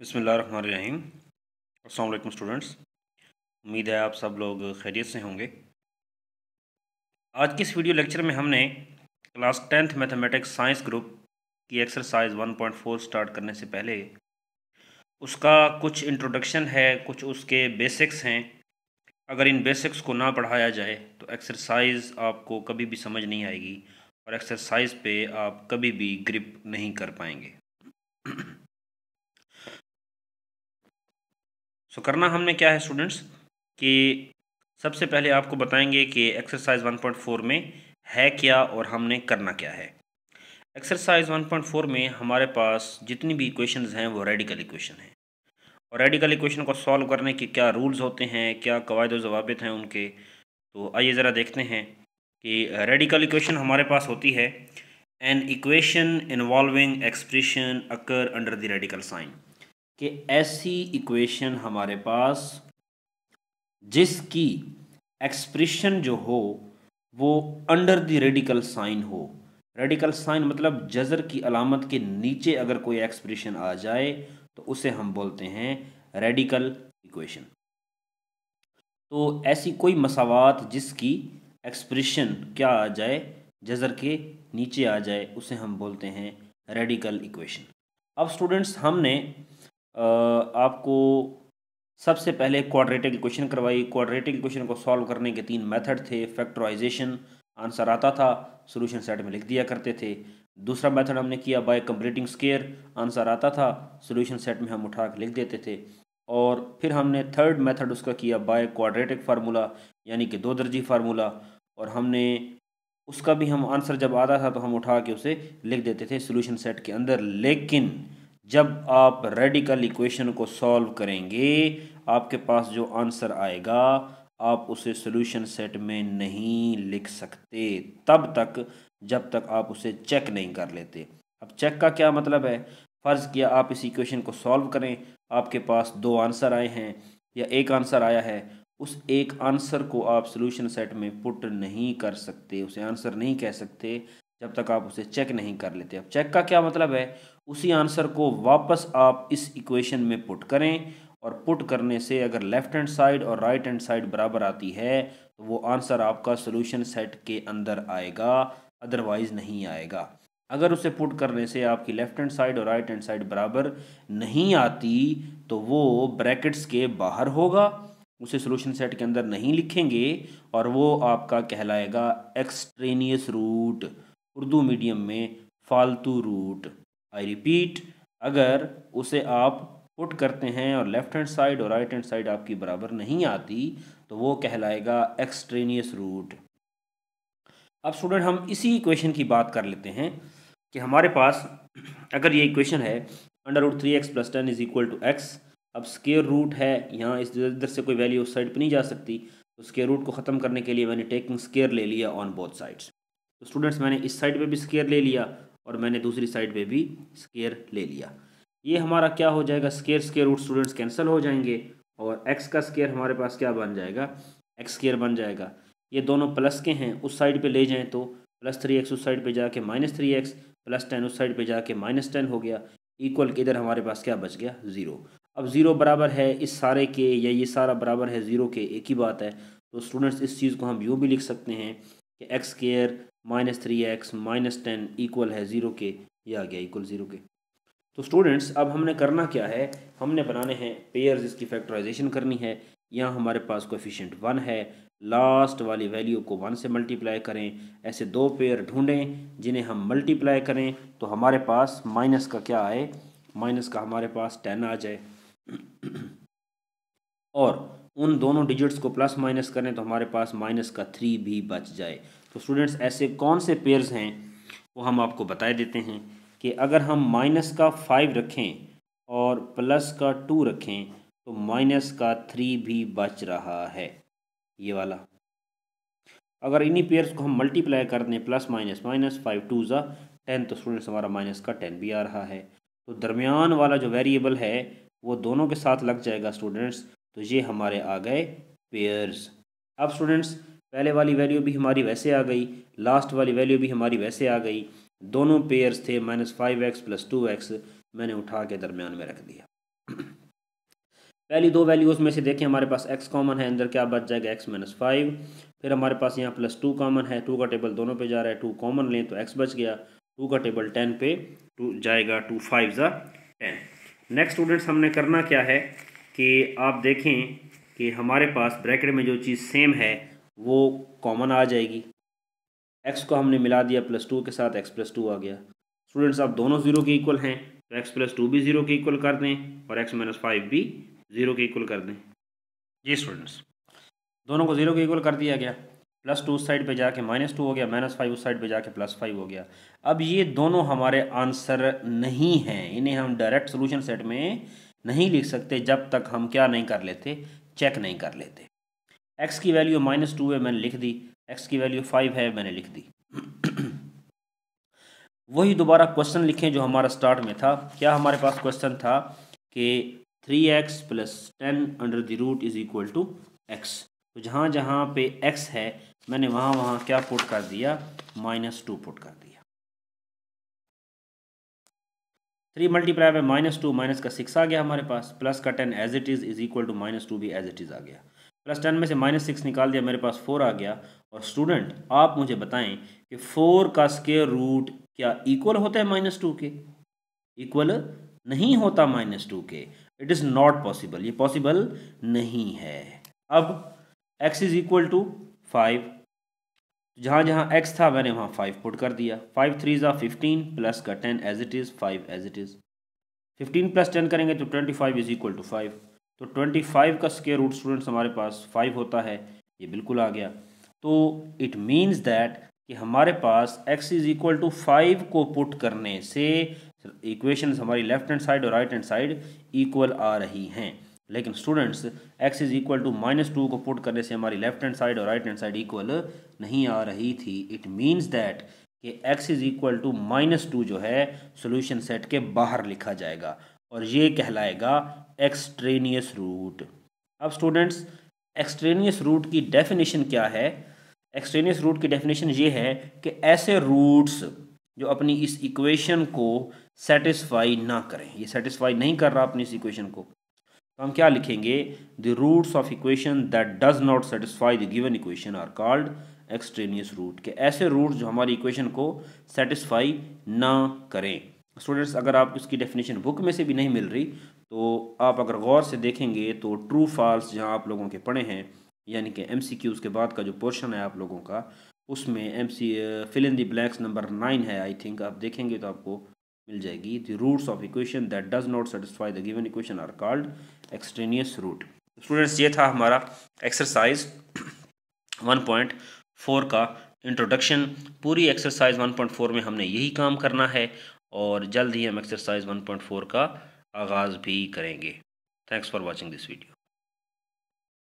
बिस्मिल्लाहिर्रहमानिर्रहीम। अस्सलाम वालेकुम स्टूडेंट्स। उम्मीद है आप सब लोग खैरियत से होंगे। आज की इस वीडियो लेक्चर में हमने class 10th mathematics science group की एक्सरसाइज 1.4 स्टार्ट करने से पहले उसका कुछ इंट्रोडक्शन है, कुछ उसके बेसिक्स हैं। अगर इन बेसिक्स को ना पढ़ाया जाए तो एक्सरसाइज आपको कभी भी समझ नहीं आएगी और एक्सरसाइज पे आप कभी भी ग्रिप नहीं कर पाएंगे। सो करना हमने क्या है स्टूडेंट्स कि सबसे पहले आपको बताएंगे कि एक्सरसाइज 1.4 में है क्या और हमने करना क्या है। एक्सरसाइज 1.4 में हमारे पास जितनी भी इक्वेशंस हैं वो रेडिकल इक्वेशन हैं और रेडिकल इक्वेशन को सॉल्व करने के क्या रूल्स होते हैं, क्या कवायद व ज़वाबित हैं उनके। तो आइए ज़रा देखते हैं कि रेडिकल इक्वेशन हमारे पास होती है an equation involving expression occur under the radical sign, कि ऐसी इक्वेशन हमारे पास जिसकी एक्सप्रेशन जो हो वो अंडर द रेडिकल साइन हो। रेडिकल साइन मतलब जज़र की अलामत के नीचे अगर कोई एक्सप्रेशन आ जाए तो उसे हम बोलते हैं रेडिकल इक्वेशन। तो ऐसी कोई मसावात जिसकी एक्सप्रेशन क्या आ जाए, जज़र के नीचे आ जाए, उसे हम बोलते हैं रेडिकल इक्वेशन। अब स्टूडेंट्स हमने आपको सबसे पहले क्वाड्रेटिक इक्वेशन करवाई। क्वाड्रेटिक इक्वेशन को सॉल्व करने के 3 मेथड थे। फैक्टराइजेशन, आंसर आता था, सॉल्यूशन सेट में लिख दिया करते थे। दूसरा मेथड हमने किया बाय कंप्लीटिंग स्क्वायर, आंसर आता था, सॉल्यूशन सेट में हम उठा के लिख देते थे। और फिर हमने थर्ड मेथड उसका किया बाय क्वाड्रेटिक फार्मूला, यानी कि 2 दर्जी फार्मूला, और हमने उसका भी हम आंसर जब आता था तो हम उठा के उसे लिख देते थे सॉल्यूशन सेट के अंदर। लेकिन जब आप रेडिकल इक्वेशन को सॉल्व करेंगे आपके पास जो आंसर आएगा आप उसे सॉल्यूशन सेट में नहीं लिख सकते तब तक जब तक आप उसे चेक नहीं कर लेते। अब चेक का क्या मतलब है? फ़र्ज़ किया आप इस इक्वेशन को सॉल्व करें, आपके पास 2 आंसर आए हैं या एक आंसर आया है, उस एक आंसर को आप सॉल्यूशन सेट में पुट नहीं कर सकते, उसे आंसर नहीं कह सकते जब तक आप उसे चेक नहीं कर लेते। अब चेक का क्या मतलब है? उसी आंसर को वापस आप इस इक्वेशन में पुट करें और पुट करने से अगर लेफ़्ट हैंड साइड और राइट हैंड साइड बराबर आती है तो वो आंसर आपका सॉल्यूशन सेट के अंदर आएगा, अदरवाइज़ नहीं आएगा। अगर उसे पुट करने से आपकी लेफ़्ट हैंड साइड और राइट हैंड साइड बराबर नहीं आती तो वो ब्रैकेट्स के बाहर होगा, उसे सॉल्यूशन सेट के अंदर नहीं लिखेंगे और वो आपका कहलाएगा एक्सट्रेनियस रूट, उर्दू मीडियम में फालतू रूट। आई रिपीट, अगर उसे आप पुट करते हैं और लेफ़्ट हैंड साइड और राइट हैंड साइड आपकी बराबर नहीं आती तो वो कहलाएगा एक्सट्रेनियस रूट। अब स्टूडेंट हम इसी इक्वेशन की बात कर लेते हैं कि हमारे पास अगर ये इक्वेशन है under root 3x + 10 is equal to x. अब स्क्वायर रूट है, यहाँ इस इधर से कोई वैल्यू उस साइड पे नहीं जा सकती, तो स्क्वायर रूट को ख़त्म करने के लिए मैंने टेकिंग स्क्वायर ले लिया ऑन बोथ साइड्स। तो स्टूडेंट्स मैंने इस साइड पे भी स्क्वायर ले लिया और मैंने दूसरी साइड पे भी स्क्वायर ले लिया। ये हमारा क्या हो जाएगा? Square square root students cancel हो जाएंगे और एक्स का स्क्वायर हमारे पास क्या बन जाएगा? एक्स स्क्वायर बन जाएगा। ये दोनों प्लस के हैं, उस साइड पे ले जाएं तो +3x उस साइड पे जाके -3x, +10 उस साइड पे जाके -10 हो गया, इक्वल के इधर हमारे पास क्या बच गया? 0। अब 0 बराबर है इस सारे के या ये सारा बराबर है 0 के, एक ही बात है। तो स्टूडेंट्स इस चीज़ को हम यूँ भी लिख सकते हैं कि x² -3x -10 इक्वल है 0 के, ये आ गया इक्वल 0 के। तो स्टूडेंट्स अब हमने करना क्या है? हमने बनाने हैं पेयर्स, इसकी फैक्टराइजेशन करनी है। यहाँ हमारे पास कोएफिशिएंट 1 है, लास्ट वाली वैल्यू को 1 से मल्टीप्लाई करें। ऐसे 2 पेयर ढूंढें जिन्हें हम मल्टीप्लाई करें तो हमारे पास माइनस का क्या आए? माइनस का हमारे पास 10 आ जाए और उन दोनों डिजिट्स को प्लस माइनस करें तो हमारे पास माइनस का 3 भी बच जाए। तो स्टूडेंट्स ऐसे कौन से पेयर्स हैं वो हम आपको बता देते हैं कि अगर हम माइनस का 5 रखें और प्लस का 2 रखें तो माइनस का 3 भी बच रहा है, ये वाला। अगर इन्हीं पेयर्स को हम मल्टीप्लाई कर दें प्लस माइनस माइनस 5 2 ज़ा 10 तो स्टूडेंट्स हमारा माइनस का 10 भी आ रहा है। तो दरमियान वाला जो वेरिएबल है वो दोनों के साथ लग जाएगा स्टूडेंट्स, तो ये हमारे आ गए पेयर्स। अब स्टूडेंट्स पहले वाली वैल्यू भी हमारी वैसे आ गई, लास्ट वाली वैल्यू भी हमारी वैसे आ गई। दोनों पेयर्स थे -5x + 2x, मैंने उठा के दरमियान में रख दिया पहली दो वैल्यूज़ में से देखें हमारे पास x कॉमन है, अंदर क्या बच जाएगा x माइनस 5। फिर हमारे पास यहाँ +2 कॉमन है, 2 का टेबल दोनों पे जा रहा है, 2 कॉमन लें तो x बच गया, 2 का टेबल 10 पे 2 जाएगा, 2 5 ज़ा 10। नेक्स्ट स्टूडेंट्स हमने करना क्या है कि आप देखें कि हमारे पास ब्रैकेट में जो चीज़ सेम है वो कॉमन आ जाएगी। x को हमने मिला दिया +2 के साथ, x +2 आ गया। स्टूडेंट्स आप दोनों ज़ीरो के इक्वल हैं तो x +2 भी ज़ीरो के इक्वल कर दें और x माइनस 5 भी ज़ीरो के इक्वल कर दें। जी स्टूडेंट्स, दोनों को ज़ीरो के इक्वल कर दिया गया। +2 उस साइड पे जाके -2 हो गया, -5 उस साइड पे जाके +5 हो गया। अब ये दोनों हमारे आंसर नहीं हैं, इन्हें हम डायरेक्ट सोल्यूशन सेट में नहीं लिख सकते जब तक हम क्या नहीं कर लेते, चेक नहीं कर लेते। x की वैल्यू -2 है, मैंने लिख दी, x की वैल्यू 5 है, मैंने लिख दी। वही दोबारा क्वेश्चन लिखें जो हमारा स्टार्ट में था। क्या हमारे पास क्वेश्चन था कि 3x + 10 under the root is equal to x। तो जहाँ जहाँ पे x है मैंने वहाँ वहाँ क्या पुट कर दिया, -2 पुट कर दिया। 3 मल्टीप्लाई बाय -2, माइनस का 6 आ गया हमारे पास, प्लस का 10 as it is equal to -2 भी एज इट इज़ आ गया। +10 में से -6 निकाल दिया, मेरे पास 4 आ गया। और स्टूडेंट आप मुझे बताएं कि 4 का स्क्वायर रूट क्या इक्वल होता है -2 के? इक्वल नहीं होता -2 के, इट इज़ नॉट पॉसिबल, ये पॉसिबल नहीं है। अब x इज़ इक्वल टू 5, जहाँ जहाँ x था मैंने वहाँ 5 पुट कर दिया। 5 3 ज़ा 15 प्लस का 10 as it is, 5 as it is. 15 + 10 करेंगे तो 25 इज़ इक्वल टू 5। तो 25 का स्क्वायर रूट स्टूडेंट्स हमारे पास 5 होता है, ये बिल्कुल आ गया। तो इट मीन्स दैट कि हमारे पास x इज़ इक्वल टू 5 को पुट करने से इक्वेशंस हमारी लेफ्ट हैंड साइड और राइट हैंड साइड इक्वल आ रही हैं। लेकिन students x is equal to -2 को पुट करने से हमारी लेफ्ट हैंड साइड और राइट हैंड साइड इक्वल नहीं आ रही थी। इट मीन्स दैट कि x इज़ इक्वल टू -2 जो है सोल्यूशन सेट के बाहर लिखा जाएगा और ये कहलाएगा एक्सट्रेनियस रूट। अब स्टूडेंट्स एक्सट्रेनियस रूट की डेफिनेशन क्या है? एक्सट्रेनियस रूट की डेफिनेशन ये है कि ऐसे रूट्स जो अपनी इस इक्वेशन को सेटिस्फाई ना करें, ये सेटिस्फाई नहीं कर रहा अपनी इस इक्वेशन को, तो हम क्या लिखेंगे, the roots of equation that does not satisfy the given equation are called extraneous root. के ऐसे रूट्स जो हमारी इक्वेशन को सेटिस्फाई ना करें। स्टूडेंट्स अगर आप इसकी डेफिनेशन बुक में से भी नहीं मिल रही तो आप अगर गौर से देखेंगे तो ट्रू फॉल्स जहां आप लोगों के पढ़े हैं, यानी कि MCQs के बाद का जो पोर्शन है आप लोगों का, उसमें fill in the blanks number 9 है आई थिंक, आप देखेंगे तो आपको मिल जाएगी। The roots of equation that does not satisfy the given equation are called extraneous root. Students ये था हमारा एक्सरसाइज 1.4 का इंट्रोडक्शन। पूरी एक्सरसाइज 1.4 में हमने यही काम करना है और जल्द ही हम एक्सरसाइज 1.4 का आगाज़ भी करेंगे। Thanks for watching this video.